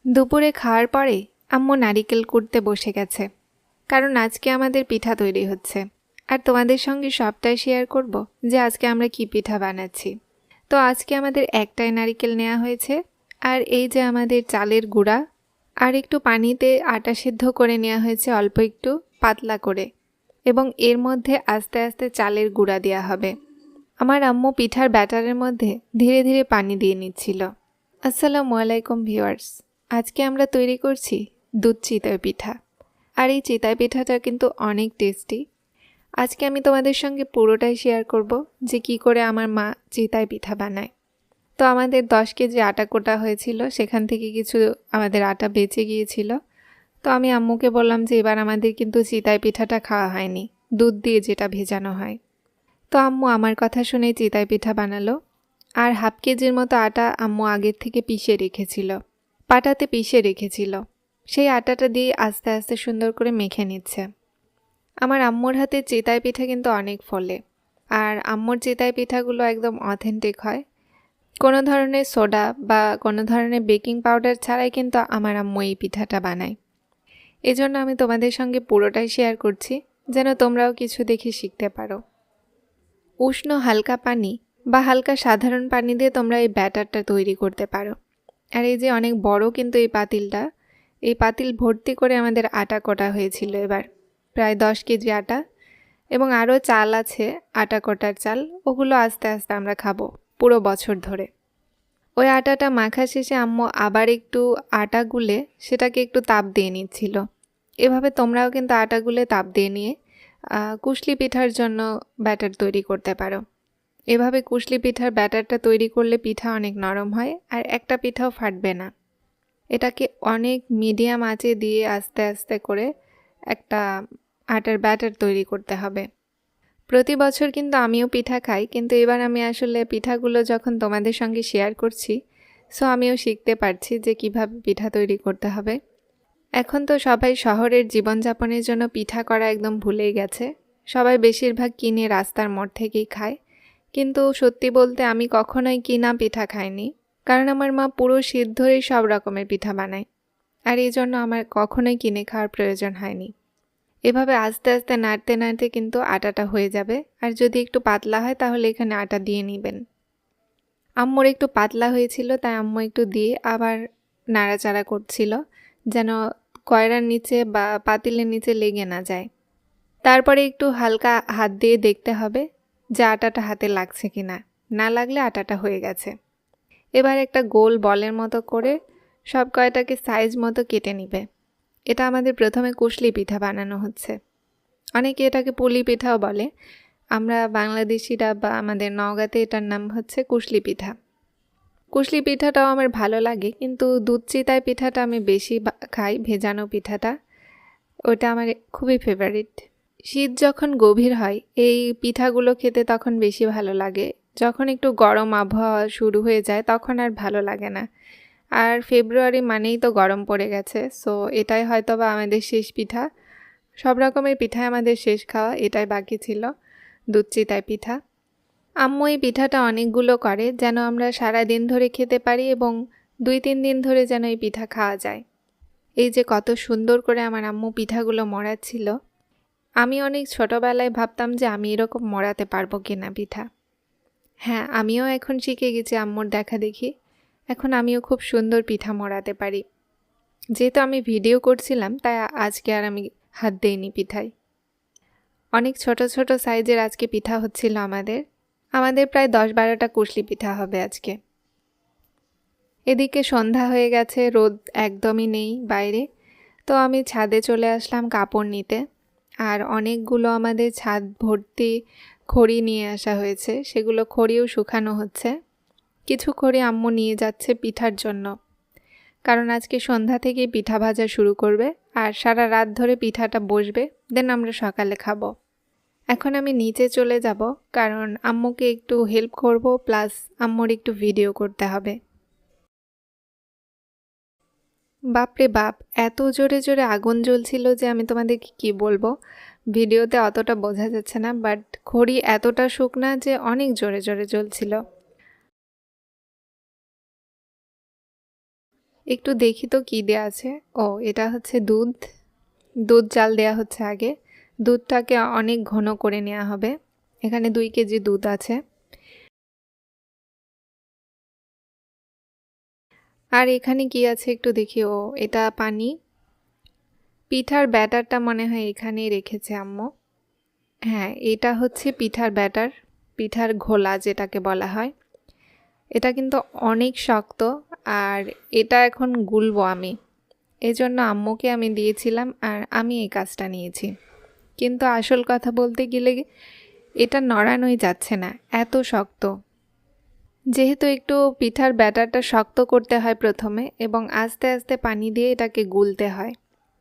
দুপুরে খাওয়ার পরে আম্মু নারিকেল কুটতে বসে গেছে, কারণ আজকে আমাদের পিঠা তৈরি হচ্ছে। আর তোমাদের সঙ্গে সবটাই শেয়ার করব যে আজকে আমরা কি পিঠা বানাচ্ছি। তো আজকে আমাদের একটাই নারিকেল নেওয়া হয়েছে, আর এই যে আমাদের চালের গুঁড়া আর একটু পানিতে আটা সিদ্ধ করে নেওয়া হয়েছে, অল্প একটু পাতলা করে, এবং এর মধ্যে আস্তে আস্তে চালের গুঁড়া দেওয়া হবে। আমার আম্মু পিঠার ব্যাটারের মধ্যে ধীরে ধীরে পানি দিয়ে নিচ্ছিল। আসসালামু আলাইকুম ভিউয়ার্স, আজকে আমরা তৈরি করছি দুধ চিতই পিঠা। আর এই চিতই পিঠাটা কিন্তু অনেক টেস্টি। আজকে আমি তোমাদের সঙ্গে পুরোটাই শেয়ার করব যে কি করে আমার মা চিতই পিঠা বানায়। তো আমাদের 10 কেজি আটা কোটা হয়েছিল, সেখান থেকে কিছু আমাদের আটা বেঁচে গিয়েছিল। তো আমি আম্মুকে বললাম যে এবার আমাদের কিন্তু চিতই পিঠাটা খাওয়া হয়নি, দুধ দিয়ে যেটা ভেজানো হয়। তো আম্মু আমার কথা শুনে চিতই পিঠা বানালো। আর হাফ কেজির মতো আটা আম্মু আগের থেকে পিষে রেখেছিল, পাটাতে পিষে রেখেছিল। সেই আটাটা দিয়ে আস্তে আস্তে সুন্দর করে মেখে নিচ্ছে। আমার আম্মুর হাতে চিতই পিঠা কিন্তু অনেক ফলে, আর আম্মুর চিতই পিঠাগুলো একদম অথেন্টিক হয়। কোনো ধরনের সোডা বা কোনো ধরনের বেকিং পাউডার ছাড়াই কিন্তু আমার আম্মু এই পিঠাটা বানায়। এজন্য আমি তোমাদের সঙ্গে পুরোটাই শেয়ার করছি, যেন তোমরাও কিছু দেখে শিখতে পারো। উষ্ণ হালকা পানি বা হালকা সাধারণ পানি দিয়ে তোমরা এই ব্যাটারটা তৈরি করতে পারো। আর এই যে অনেক বড় কিন্তু এই পাতিলটা, এই পাতিল ভর্তি করে আমাদের আটা কটা হয়েছিল এবার, প্রায় 10 কেজি আটা। এবং আরও চাল আছে, আটা কটার চাল, ওগুলো আস্তে আস্তে আমরা খাবো পুরো বছর ধরে। ওই আটাটা মাখা শেষে আম্মু আবার একটু আটা গুলে সেটাকে একটু তাপ দিয়ে নিচ্ছিল। এভাবে তোমরাও কিন্তু আটা গুলে তাপ দিয়ে নিয়ে কুশলি পিঠার জন্য ব্যাটার তৈরি করতে পারো। এভাবে কুশলি পিঠার ব্যাটারটা তৈরি করলে পিঠা অনেক নরম হয়, আর একটা পিঠাও ফাটবে না। এটাকে অনেক মিডিয়াম আঁচে দিয়ে আস্তে আস্তে করে একটা আটার ব্যাটার তৈরি করতে হবে। প্রতি বছর কিন্তু আমিও পিঠা খাই, কিন্তু এবার আমি আসলে পিঠাগুলো যখন তোমাদের সঙ্গে শেয়ার করছি, সো আমিও শিখতে পারছি যে কিভাবে পিঠা তৈরি করতে হবে। এখন তো সবাই শহরের জীবনযাপনের জন্য পিঠা করা একদম ভুলেই গেছে। সবাই বেশিরভাগ কিনে রাস্তার মোড় থেকেই খায়। কিন্তু সত্যি বলতে আমি কখনোই কিনা পিঠা খাইনি, কারণ আমার মা পুরো সিদ্ধই সব রকমের পিঠা বানায়, আর এই জন্য আমার কখনোই কিনে খাওয়ার প্রয়োজন হয়নি। এভাবে আস্তে আস্তে নাড়তে নাড়তে কিন্তু আটাটা হয়ে যাবে। আর যদি একটু পাতলা হয় তাহলে এখানে আটা দিয়ে নেবেন। আম্মুর একটু পাতলা হয়েছিল, তাই আম্মু একটু দিয়ে আবার নাড়াচাড়া করছিল, যেন কয়রার নিচে বা পাতিলের নিচে লেগে না যায়। তারপরে একটু হালকা হাত দিয়ে দেখতে হবে যে আটাটা হাতে লাগছে কিনা, না লাগলে আটাটা হয়ে গেছে। এবার একটা গোল বলের মতো করে সব কয়টাকে সাইজ মতো কেটে নিবে। এটা আমাদের প্রথমে কুশলি পিঠা বানানো হচ্ছে। অনেকে এটাকে পুলি পিঠাও বলে। আমরা বাংলাদেশিরা বা আমাদের নওগাঁতে এটার নাম হচ্ছে কুশলি পিঠা। কুশলি পিঠাটাও আমার ভালো লাগে, কিন্তু দুধ চিতই পিঠাটা আমি বেশি খাই, ভেজানো পিঠাটা, ওটা আমার খুবই ফেভারিট। শীত যখন গভীর হয় এই পিঠাগুলো খেতে তখন বেশি ভালো লাগে। যখন একটু গরম আবহাওয়া শুরু হয়ে যায় তখন আর ভালো লাগে না। আর ফেব্রুয়ারি মানেই তো গরম পড়ে গেছে, সো এটাই হয়তো বা আমাদের শেষ পিঠা। সব রকমের পিঠাই আমাদের শেষ খাওয়া, এটাই বাকি ছিল, দুধ চিতই পিঠা। আম্মু এই পিঠাটা অনেকগুলো করে যেন আমরা সারা দিন ধরে খেতে পারি, এবং 2-3 দিন ধরে যেন এই পিঠা খাওয়া যায়। এই যে কত সুন্দর করে আমার আম্মু পিঠাগুলো মড়াচ্ছিল। আমি অনেক ছোটবেলায় ভাবতাম যে আমি এরকম মড়াতে পারবো কিনা পিঠা। হ্যাঁ, আমিও এখন শিখে গেছি আম্মুর দেখা দেখি। এখন আমিও খুব সুন্দর পিঠা মড়াতে পারি। যেহেতু আমি ভিডিও করছিলাম তাই আজকে আর আমি হাত দেইনি পিঠায়। অনেক ছোট ছোট সাইজের আজকে পিঠা হচ্ছিল আমাদের প্রায় 10-12টা কুশলি পিঠা হবে আজকে। এদিকে সন্ধ্যা হয়ে গেছে, রোদ একদমই নেই বাইরে। তো আমি ছাদে চলে আসলাম কাপড় নিতে। আর অনেকগুলো আমাদের ছাদ ভর্তি খড়ি নিয়ে আসা হয়েছে, সেগুলো খড়িও শুকানো হচ্ছে। কিছু খড়ি আম্মু নিয়ে যাচ্ছে পিঠার জন্য, কারণ আজকে সন্ধ্যা থেকেই পিঠা ভাজা শুরু করবে, আর সারা রাত ধরে পিঠাটা বসবে, দেন আমরা সকালে খাবো। এখন আমি নিচে চলে যাব, কারণ আম্মুকে একটু হেল্প করব, প্লাস আম্মুর একটু ভিডিও করতে হবে। বাপরে বাপ, এত জোরে জোরে আগুন জ্বলছিল যে আমি তোমাদেরকে কি বলবো, ভিডিওতে অতটা বোঝা যাচ্ছে না, বাট খড়ি এতটা শুকনা যে অনেক জোরে জোরে জ্বলছিল। একটু দেখি তো কী দেওয়া আছে। ও, এটা হচ্ছে দুধ। দুধ জাল দেওয়া হচ্ছে আগে। দুধটাকে অনেক ঘন করে নেওয়া হবে। এখানে 2 কেজি দুধ আছে। আর এখানে কি আছে একটু দেখি। ও, এটা পানি। পিঠার ব্যাটারটা মনে হয় এখানেই রেখেছে আম্মু। হ্যাঁ, এটা হচ্ছে পিঠার ব্যাটার, পিঠার ঘোলা যেটাকে বলা হয়। এটা কিন্তু অনেক শক্ত, আর এটা এখন গুলবো আমি। এজন্য আম্মুকে আমি দিয়েছিলাম আর আমি এই কাজটা নিয়েছি। কিন্তু আসল কথা বলতে গেলে এটা নড়ানোই যাচ্ছে না, এত শক্ত। যেহেতু একটু পিঠার ব্যাটারটা শক্ত করতে হয় প্রথমে, এবং আস্তে আস্তে পানি দিয়ে এটাকে গুলতে হয়।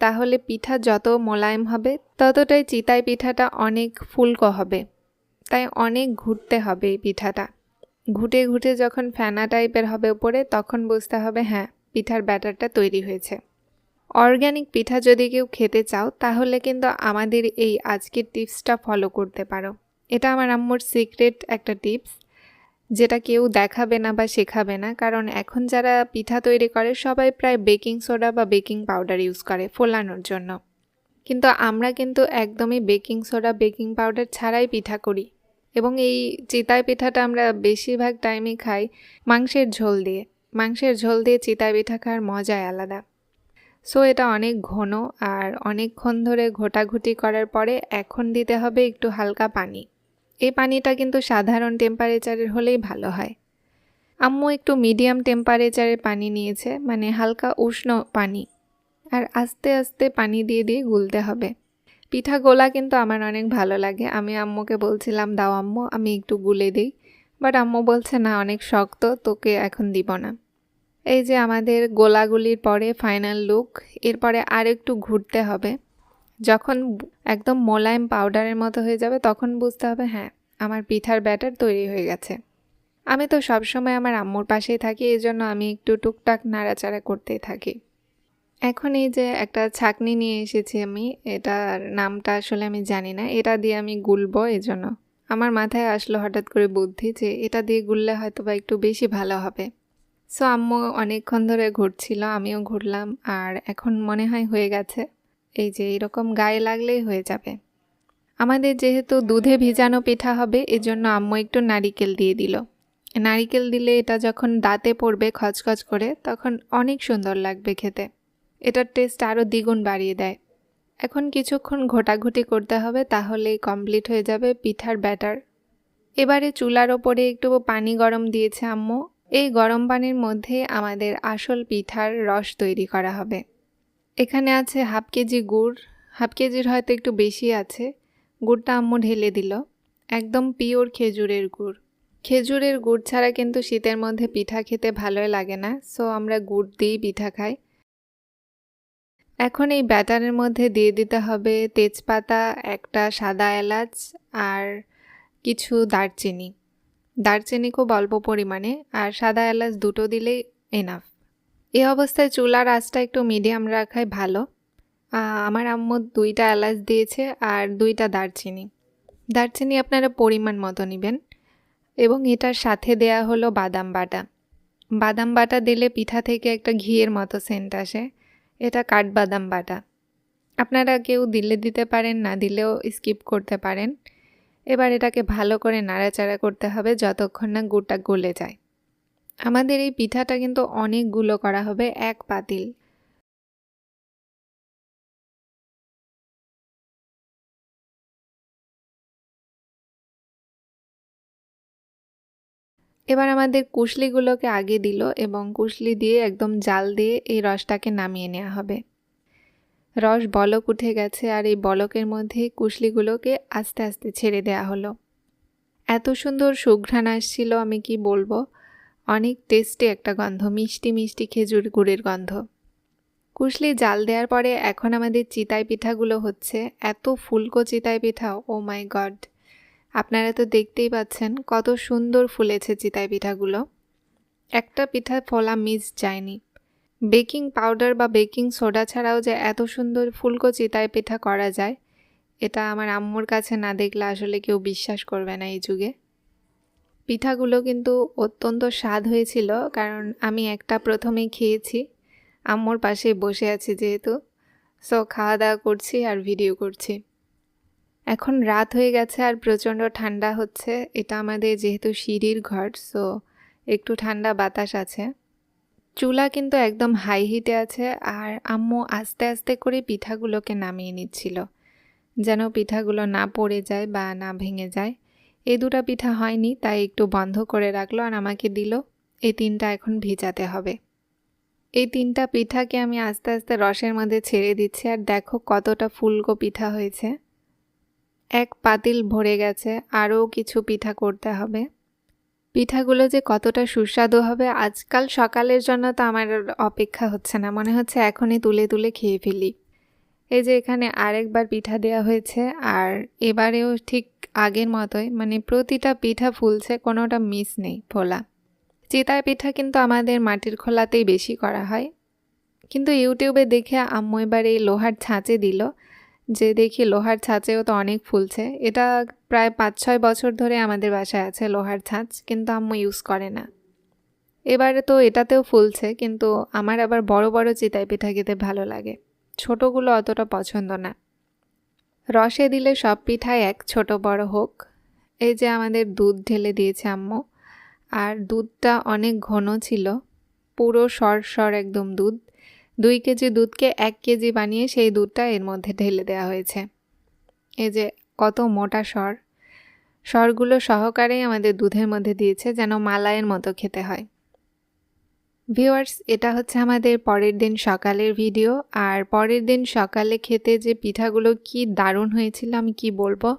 তাহলে পিঠা যত মোলায়েম হবে ততটাই চিতাই পিঠাটা অনেক ফুলকো হবে। তাই অনেক ঘুরতে হবে এই পিঠাটা। ঘুটে ঘুটে যখন ফেনা টাইপের হবে উপরে, তখন বুঝতে হবে হ্যাঁ, পিঠার ব্যাটারটা তৈরি হয়েছে। অর্গ্যানিক পিঠা যদি কেউ খেতে চাও তাহলে কিন্তু আমাদের এই আজকের টিপসটা ফলো করতে পারো। এটা আমার আম্মুর সিক্রেট একটা টিপস, যেটা কেউ দেখাবে না বা শেখাবে না। কারণ এখন যারা পিঠা তৈরি করে সবাই প্রায় বেকিং সোডা বা বেকিং পাউডার ইউজ করে ফোলানোর জন্য। কিন্তু আমরা কিন্তু একদমই বেকিং সোডা বেকিং পাউডার ছাড়াই পিঠা করি। এবং এই চিতাই পিঠাটা আমরা বেশিরভাগ টাইমে খাই মাংসের ঝোল দিয়ে। মাংসের ঝোল দিয়ে চিতাই পিঠা খাওয়ার মজাই আলাদা। সো এটা অনেক ঘন, আর অনেকক্ষণ ধরে ঘোটাঘুটি করার পরে এখন দিতে হবে একটু হালকা পানি। এই পানিটা কিন্তু সাধারণ টেম্পারেচারের হলেই ভালো হয়। আম্মু একটু মিডিয়াম টেম্পারেচারের পানি নিয়েছে, মানে হালকা উষ্ণ পানি। আর আস্তে আস্তে পানি দিয়ে দিয়ে গুলতে হবে। পিঠা গোলা কিন্তু আমার অনেক ভালো লাগে। আমি আম্মুকে বলছিলাম দাও আম্মু, আমি একটু গুলে দিই। বাট আম্মু বলছে না, অনেক শক্ত, তোকে এখন দিব না। এই যে আমাদের গোলাগুলির পরে ফাইনাল লুক। এরপরে আর একটু ঘুরতে হবে। যখন একদম মোলায়েম পাউডারের মতো হয়ে যাবে তখন বুঝতে হবে হ্যাঁ, আমার পিঠার ব্যাটার তৈরি হয়ে গেছে। আমি তো সবসময় আমার আম্মুর পাশেই থাকি, এই জন্য আমি একটু টুকটাক নাড়াচাড়া করতেই থাকি। এখন এই যে একটা ছাঁকনি নিয়ে এসেছি আমি, এটার নামটা আসলে আমি জানি না। এটা দিয়ে আমি গুলবো, এজন্য আমার মাথায় আসলো হঠাৎ করে বুদ্ধি যে এটা দিয়ে গুললে হয়তো বা একটু বেশি ভালো হবে। সো আম্মু অনেকক্ষণ ধরে ঘুরছিল, আমিও ঘুরলাম, আর এখন মনে হয় হয়ে গেছে। এই যে এরকম গায়ে লাগলেই হয়ে যাবে। আমাদের যেহেতু দুধে ভিজানো পিঠা হবে, এজন্য আম্মু একটু নারিকেল দিয়ে দিল। নারিকেল দিলে এটা যখন দাঁতে পড়বে খচখচ করে, তখন অনেক সুন্দর লাগবে খেতে। এটার টেস্ট আরও দ্বিগুণ বাড়িয়ে দেয়। এখন কিছুক্ষণ ঘোটাঘুটি করতে হবে, তাহলেই কমপ্লিট হয়ে যাবে পিঠার ব্যাটার। এবারে চুলার ওপরে একটু পানি গরম দিয়েছে আম্মু। এই গরম পানির মধ্যে আমাদের আসল পিঠার রস তৈরি করা হবে। এখানে আছে 1/2 কেজি গুড়। 1/2 কেজির হয়তো একটু বেশি আছে। গুড়টা আম্মু ঢেলে দিল। একদম পিওর খেজুরের গুড়। খেজুরের গুড় ছাড়া কিন্তু শীতের মধ্যে পিঠা খেতে ভালোই লাগে না, সো আমরা গুড় দিয়েই পিঠা খাই। এখন এই ব্যাটারের মধ্যে দিয়ে দিতে হবে তেজপাতা, একটা সাদা এলাচ, আর কিছু দারচিনি। দারচিনি খুব অল্প পরিমাণে, আর সাদা এলাচ 2টো দিলেই এনাফ। এই অবস্থায় চুলার আঁচটা একটু মিডিয়াম রাখাই ভালো। আমার আম্মু 2টা এলাচ দিয়েছে আর 2টা দারচিনি। দারচিনি আপনারা পরিমাণ মতো নেবেন। এবং এটার সাথে দেয়া হলো বাদাম বাটা। বাদাম বাটা দিলে পিঠা থেকে একটা ঘিয়ের মতো সেন্ট আসে। এটা কাঠবাদাম বাটা। আপনারা কেউ দিলে দিতে পারেন, না দিলেও স্কিপ করতে পারেন। এবার এটাকে ভালো করে নাড়াচাড়া করতে হবে যতক্ষণ না গুড়টা গলে যায়। আমাদের এই পিঠাটা কিন্তু অনেকগুলো করা হবে, এক পাতিল। এবার আমাদের কুশলিগুলোকে আগে দিল, এবং কুশলি দিয়ে একদম জাল দিয়ে এই রসটাকে নামিয়ে নেওয়া হবে। রস বলক উঠে গেছে, আর এই বলকের মধ্যে কুশলিগুলোকে আস্তে আস্তে ছেড়ে দেওয়া হলো। এত সুন্দর সুঘ্রাণ আসছিল, আমি কি বলবো। অনেক টেস্টি একটা গন্ধ, মিষ্টি মিষ্টি খেজুর গুড়ের গন্ধ। কুশলি জাল দেওয়ার পরে এখন আমাদের চিতাই পিঠাগুলো হচ্ছে। এত ফুলকো চিতাই পিঠা, ও মাই গড! আপনারা তো দেখতেই পাচ্ছেন কত সুন্দর ফুলেছে চিতাই পিঠাগুলো। একটা পিঠা ফোলা মিস যায়নি। বেকিং পাউডার বা বেকিং সোডা ছাড়াও যে এত সুন্দর ফুলকো চিতাই পিঠা করা যায়, এটা আমার আম্মুর কাছে না দেখলে আসলে কেউ বিশ্বাস করবে না এই যুগে। পিঠাগুলো কিন্তু অত্যন্ত স্বাদ হয়েছিল, কারণ আমি একটা প্রথমেই খেয়েছি। আম্মুর পাশে বসে আছি যেহেতু, সো খাওয়া দাওয়া করছি আর ভিডিও করছি। এখন রাত হয়ে গেছে আর প্রচণ্ড ঠান্ডা হচ্ছে। এটা আমাদের যেহেতু সিঁড়ির ঘর, সো একটু ঠান্ডা বাতাস আছে। চুলা কিন্তু একদম হাই হিটে আছে আর আম্মু আস্তে আস্তে করে পিঠাগুলোকে নামিয়ে নিচ্ছিল, যেন পিঠাগুলো না পড়ে যায় বা না ভেঙে যায়। এই দুটো পিঠা হয়নি, তাই একটু বন্ধ করে রাখলো আর আমাকে দিল। এই 3টা এখন ভিজাতে হবে। এই 3টা পিঠাকে আমি আস্তে আস্তে রসের মধ্যে ছেড়ে দিচ্ছি আর দেখো কতটা ফুলকো পিঠা হয়েছে। এক পাতিল ভরে গেছে, আরও কিছু পিঠা করতে হবে। পিঠাগুলো যে কতটা সুস্বাদু হবে আজকাল সকালের জন্য তো আমার অপেক্ষা হচ্ছে না, মনে হচ্ছে এখনই তুলে তুলে খেয়ে ফেলি। এই যে এখানে আরেকবার পিঠা দেওয়া হয়েছে আর এবারেও ঠিক আগের মতোই, মানে প্রতিটা পিঠা ফুলছে, কোনোটা মিস নেই ফোলা। চিতাই পিঠা কিন্তু আমাদের মাটির খোলাতেই বেশি করা হয়, কিন্তু ইউটিউবে দেখে আম্মু এবার এই লোহার ছাঁচে দিল, যে দেখি লোহার ছাঁচেও তো অনেক ফুলছে। এটা প্রায় 5-6 বছর ধরে আমাদের বাসায় আছে লোহার ছাঁচ, কিন্তু আম্মু ইউজ করে না। এবারে তো এটাতেও ফুলছে, কিন্তু আমার আবার বড় বড় চিতাই পিঠা খেতে ভালো লাগে, ছোটোগুলো অতটা পছন্দ না। রসে দিলে সব পিঠাই এক, ছোট বড় হোক। এই যে আমাদের দুধ ঢেলে দিয়েছে আম্মু, আর দুধটা অনেক ঘন ছিল, পুরো সর একদম দুধ। 2 কেজি দুধকে 1 কেজি বানিয়ে সেই দুধটা এর মধ্যে ঢেলে দেওয়া হয়েছে। এই যে কত মোটা সরগুলো সহকারেই আমাদের দুধের মধ্যে দিয়েছে, যেন মালাইয়ের মতো খেতে হয়। ভিউয়ার্স, এটা হচ্ছে আমাদের পরের দিন সকালের ভিডিও। আর পরের দিন সকালে খেতে যে পিঠাগুলো কি দারুণ হয়েছিল আমি কি বলবো।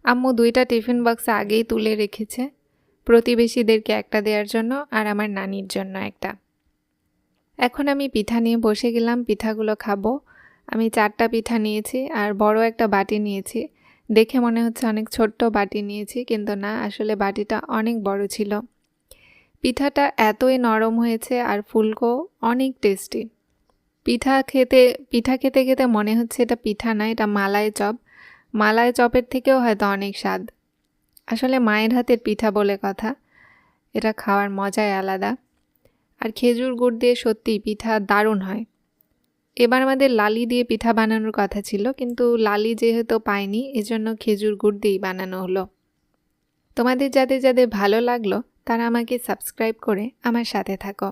আম্মু 2টা টিফিন বক্স আগেই তুলে রেখেছে, প্রতিবেশীদেরকে একটা দেওয়ার জন্য আর আমার নানির জন্য একটা। এখন আমি পিঠা নিয়ে বসে গেলাম, পিঠাগুলো খাবো। আমি 4টা পিঠা নিয়েছি আর বড় একটা বাটি নিয়েছি। দেখে মনে হচ্ছে অনেক ছোট্ট বাটি নিয়েছি, কিন্তু না, আসলে বাটিটা অনেক বড় ছিল। পিঠাটা এতই নরম হয়েছে আর ফুলকো, অনেক টেস্টি। পিঠা খেতে খেতে মনে হচ্ছে এটা পিঠা না, এটা মালাই চপ। মালাই চপের থেকেও হয়তো অনেক স্বাদ। আসলে মায়ের হাতের পিঠা বলে কথা, এটা খাওয়ার মজাই আলাদা। আর খেজুর গুড় দিয়ে সত্যি পিঠা দারুণ হয়। এবার আমাদের লালি দিয়ে পিঠা বানানোর কথা ছিল, কিন্তু লালি যেহেতু পাইনি, এজন্য খেজুর গুড় দিয়েই বানানো হলো। তোমাদের যাদের যাদের ভালো লাগলো তারা আমাকে সাবস্ক্রাইব করে আমার সাথে থাকো।